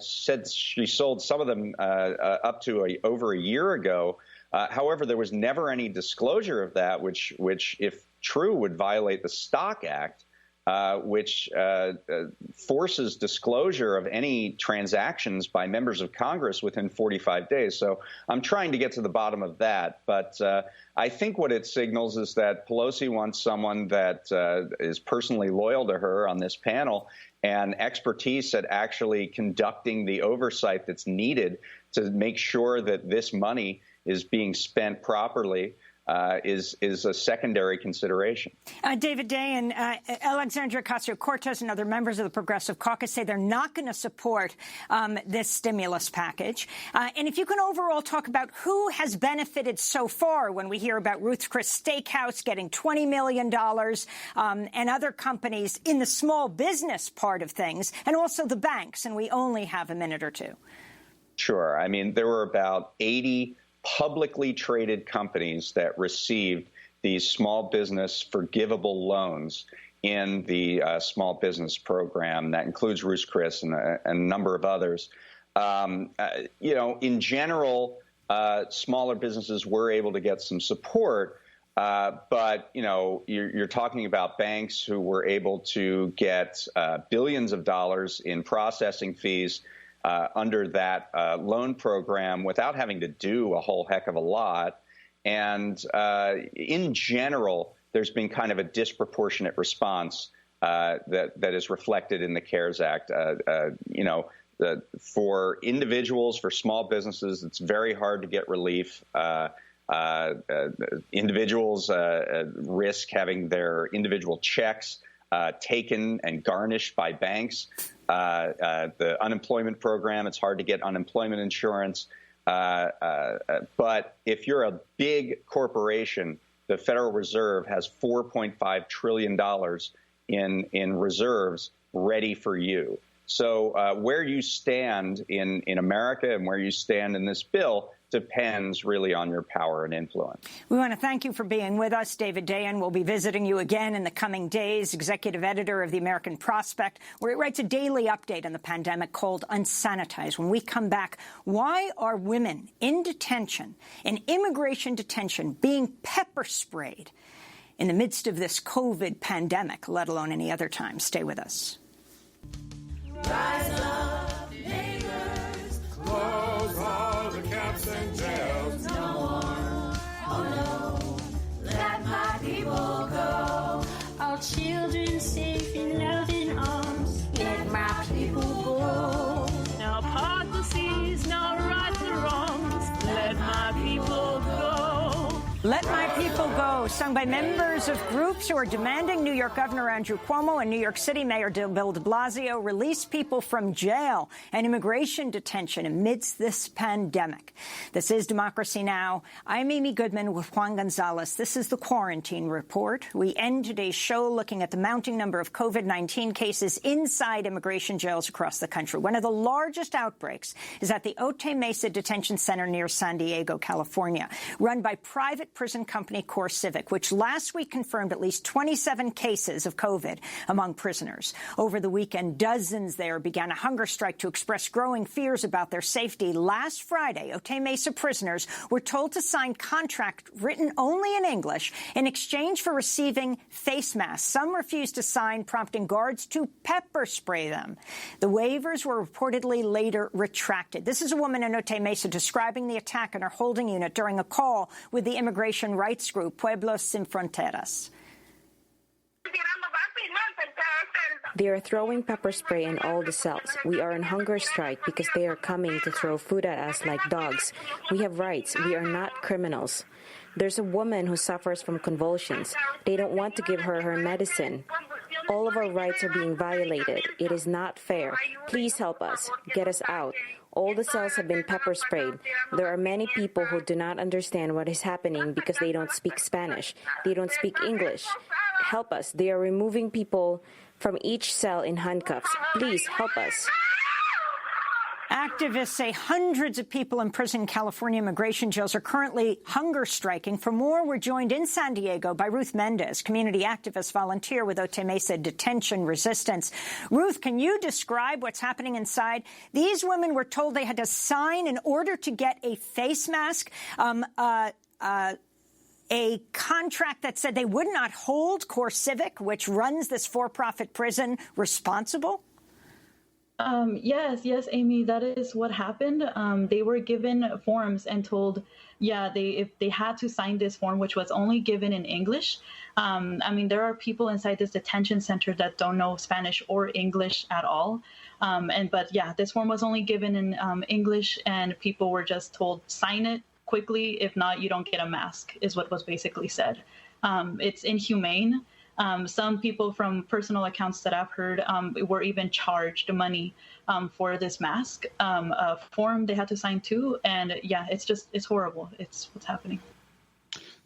said she sold some of them up to over a year ago. However, there was never any disclosure of that, which if true, would violate the Stock Act. Which forces disclosure of any transactions by members of Congress within 45 days. So I'm trying to get to the bottom of that. But I think what it signals is that Pelosi wants someone that is personally loyal to her on this panel and expertise at actually conducting the oversight that's needed to make sure that this money is being spent properly. Is a secondary consideration. David Dayen, Alexandria Ocasio-Cortez and other members of the Progressive Caucus say they're not going to support this stimulus package. And if you can overall talk about who has benefited so far when we hear about Ruth's Chris Steakhouse getting $20 million and other companies in the small business part of things, and also the banks, and we only have a minute or two. Sure. I mean, there were about 80 publicly traded companies that received these small business forgivable loans in the small business program. That includes Ruth's Chris and a number of others. In general, smaller businesses were able to get some support. But, you're talking about banks who were able to get billions of dollars in processing fees under that loan program without having to do a whole heck of a lot. And in general, there's been kind of a disproportionate response that is reflected in the CARES Act. For individuals, for small businesses, it's very hard to get relief. Individuals risk having their individual checks taken and garnished by banks. The unemployment program, it's hard to get unemployment insurance. But if you're a big corporation, the Federal Reserve has $4.5 trillion in reserves ready for you. So where you stand in America and where you stand in this bill depends really on your power and influence. We want to thank you for being with us. David Dayen will be visiting you again in the coming days, executive editor of the American Prospect, where he writes a daily update on the pandemic called Unsanitized. When we come back, why are women in detention, in immigration detention, being pepper sprayed in the midst of this COVID pandemic, let alone any other time? Stay with us. Rise up, neighbors, close all the caps and jails. No more, oh no, let my people go. Our children safe in loving arms, let my people go. No hypocrisies, no rights or wrongs, let my people go. Let My People Go, sung by members of groups who are demanding New York Governor Andrew Cuomo and New York City Mayor Bill de Blasio release people from jail and immigration detention amidst this pandemic. This is Democracy Now! I'm Amy Goodman with Juan Gonzalez. This is the Quarantine Report. We end today's show looking at the mounting number of COVID-19 cases inside immigration jails across the country. One of the largest outbreaks is at the Otay Mesa Detention Center near San Diego, California, run by private prison company CoreCivic, which last week confirmed at least 27 cases of COVID among prisoners. Over the weekend, dozens there began a hunger strike to express growing fears about their safety. Last Friday, Otay Mesa prisoners were told to sign contracts written only in English in exchange for receiving face masks. Some refused to sign, prompting guards to pepper spray them. The waivers were reportedly later retracted. This is a woman in Otay Mesa describing the attack in her holding unit during a call with the immigration rights group Pueblos Sin Fronteras. They are throwing pepper spray in all the cells. We are on hunger strike because they are coming to throw food at us like dogs. We have rights. We are not criminals. There's a woman who suffers from convulsions. They don't want to give her her medicine. All of our rights are being violated. It is not fair. Please help us. Get us out. All the cells have been pepper sprayed. There are many people who do not understand what is happening because they don't speak Spanish. They don't speak English. Help us. They are removing people from each cell in handcuffs. Please help us. Activists say hundreds of people in prison California immigration jails are currently hunger striking. For more, we're joined in San Diego by Ruth Mendez, community activist volunteer with Otay Mesa Detention Resistance. Ruth, can you describe what's happening inside? These women were told they had to sign in order to get a face mask, a contract that said they would not hold CoreCivic, which runs this for-profit prison, responsible? Yes, Amy, that is what happened. They were given forms and told, if they had to sign this form, which was only given in English. There are people inside this detention center that don't know Spanish or English at all. This form was only given in English, and people were just told, sign it quickly. If not, you don't get a mask, is what was basically said. It's inhumane. Some people from personal accounts that I've heard were even charged money for this mask form they had to sign too. And it's horrible. It's what's happening.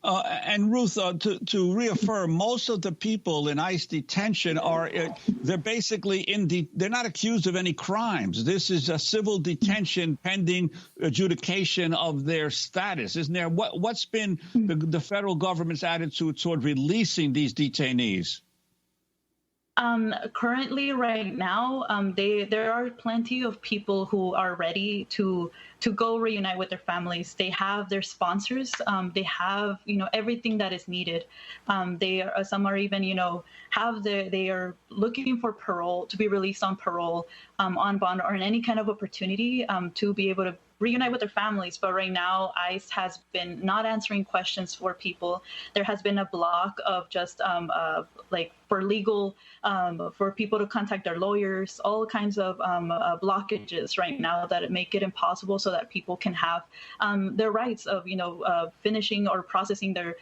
And Ruth, to reaffirm, most of the people in ICE detention they're basically they're not accused of any crimes. This is a civil detention pending adjudication of their status, isn't there? What's been the federal government's attitude toward releasing these detainees? Currently, right now, there are plenty of people who are ready to go reunite with their families. They have their sponsors. They have, everything that is needed. Some are even, they are looking for parole, to be released on parole, on bond, or in any kind of opportunity to be able to reunite with their families. But right now, ICE has been not answering questions for people. There has been a block of just for legal, for people to contact their lawyers, all kinds of blockages right now that make it impossible so that people can have their rights of, finishing or processing their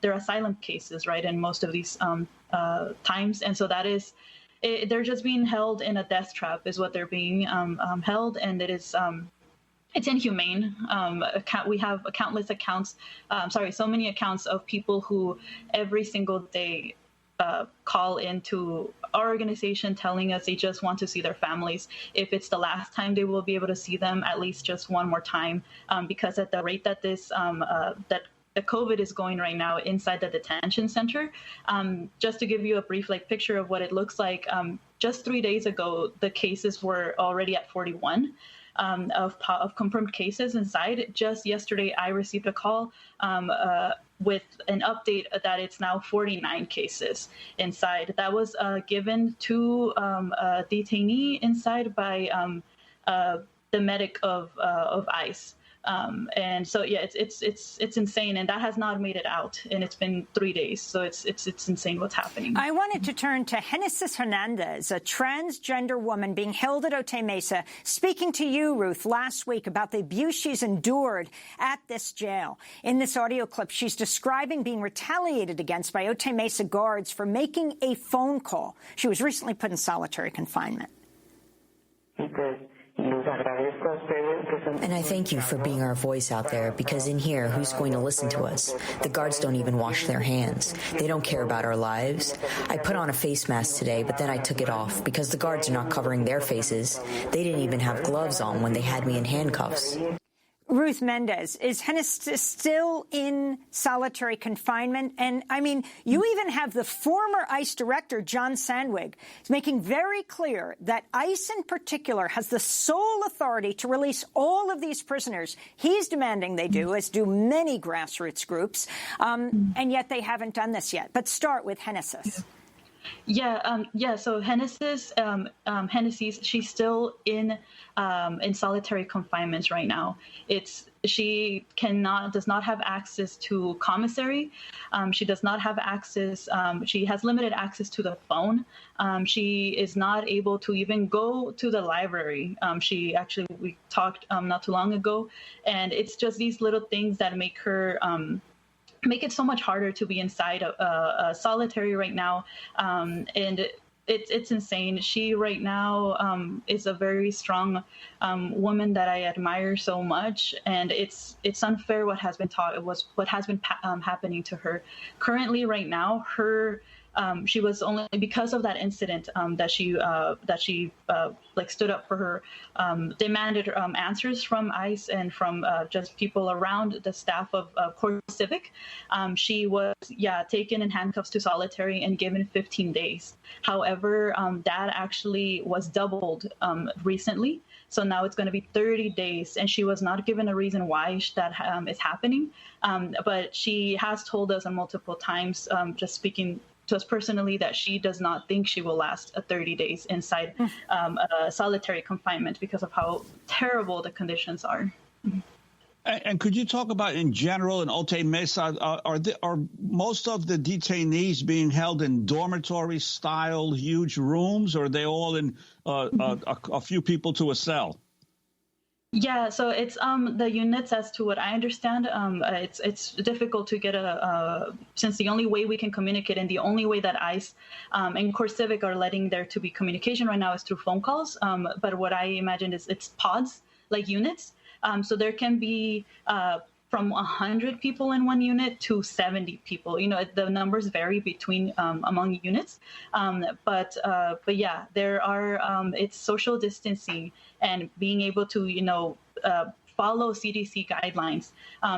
asylum cases, right, in most of these times. And so that is, they're just being held in a death trap is what they're being held, and it is it's inhumane. We have countless accounts, so many accounts of people who every single day call into our organization telling us they just want to see their families. If it's the last time they will be able to see them, at least just one more time, because at the rate that this that the COVID is going right now inside the detention center. Just to give you a brief picture of what it looks like, just 3 days ago, the cases were already at 41. Of confirmed cases inside. Just yesterday, I received a call with an update that it's now 49 cases inside. That was given to a detainee inside by the medic of ICE. And so, yeah, it's insane, and that has not made it out, and it's been 3 days, so it's insane what's happening. I wanted to turn to Genesis Hernandez, a transgender woman being held at Otay Mesa, speaking to you, Ruth, last week about the abuse she's endured at this jail. In this audio clip, she's describing being retaliated against by Otay Mesa guards for making a phone call. She was recently put in solitary confinement. And I thank you for being our voice out there, because in here, who's going to listen to us? The guards don't even wash their hands. They don't care about our lives. I put on a face mask today, but then I took it off because the guards are not covering their faces. They didn't even have gloves on when they had me in handcuffs. Ruth Mendez, is Genesis still in solitary confinement? And, I mean, you even have the former ICE director, John Sandwig, making very clear that ICE in particular has the sole authority to release all of these prisoners. He's demanding they do, as do many grassroots groups, and yet they haven't done this yet. But start with Genesis. So Genesis, she's still in solitary confinement right now. She does not have access to commissary. She does not have access. She has limited access to the phone. She is not able to even go to the library. We talked not too long ago, and it's just these little things that make her. Make it so much harder to be inside a solitary right now, and it's insane. She right now is a very strong woman that I admire so much, and it's unfair what has been happening to her. Currently, right now, she was only because of that incident that she stood up for her, demanded answers from ICE and from just people around the staff of Court Civic. She was taken in handcuffs to solitary and given 15 days. However, that actually was doubled recently. So now it's going to be 30 days, and she was not given a reason why that is happening. But she has told us on multiple times, just speaking to us personally, that she does not think she will last 30 days inside solitary confinement because of how terrible the conditions are. And could you talk about, in general, in Otay Mesa, are most of the detainees being held in dormitory-style huge rooms, or are they all in a few people to a cell? Yeah, so it's the units, as to what I understand, it's difficult to get since the only way we can communicate and the only way that ICE and Court Civic are letting there to be communication right now is through phone calls. But what I imagine is it's pods, like units. So there can be from 100 people in one unit to 70 people. You know, the numbers vary between among units. But yeah, there are it's social distancing and being able to, follow CDC guidelines.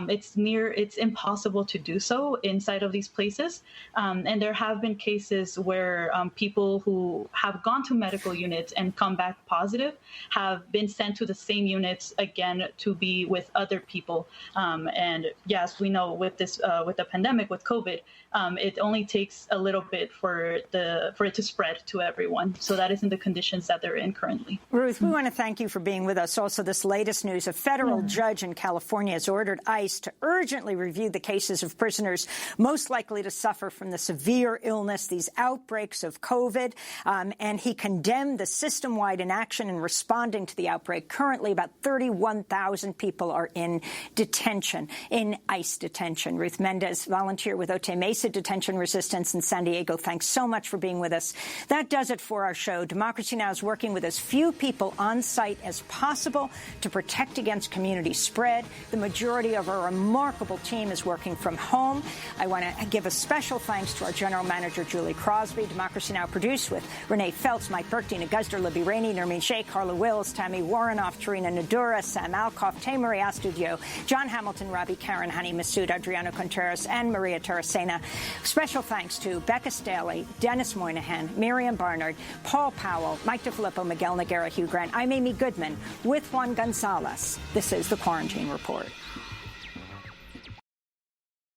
It's impossible to do so inside of these places. And there have been cases where people who have gone to medical units and come back positive have been sent to the same units again to be with other people. And yes, we know with this, with the pandemic, with COVID, it only takes a little bit for it to spread to everyone. So that is in the conditions that they're in currently. Ruth, we want to thank you for being with us. Also, this latest news, a federal judge in California has ordered ICE to urgently review the cases of prisoners most likely to suffer from the severe illness, these outbreaks of COVID, and he condemned the system-wide inaction in responding to the outbreak. Currently, about 31,000 people are in detention, in ICE detention. Ruth Mendez, volunteer with Otay Mesa Detention Resistance in San Diego, thanks so much for being with us. That does it for our show. Democracy Now! Is working with as few people on site as possible to protect against community spread. The majority of our remarkable team is working from home. I want to give a special thanks to our general manager, Julie Crosby. Democracy Now! Produced with Renee Feltz, Mike Burkdean, Aguzder, Libby Rainey, Nermeen Sheikh, Carla Wills, Tammy Warrenoff, Tarina Nadura, Sam Alcoff, Taymari Astudio, John Hamilton, Robbie Karen, Hani Massoud, Adriano Contreras, and Maria Terracena. Special thanks to Becca Staley, Dennis Moynihan, Miriam Barnard, Paul Powell, Mike DeFilippo, Miguel Noguera, Hugh Grant. I'm Amy Goodman with Juan Gonzalez. This is the Quarantine Report.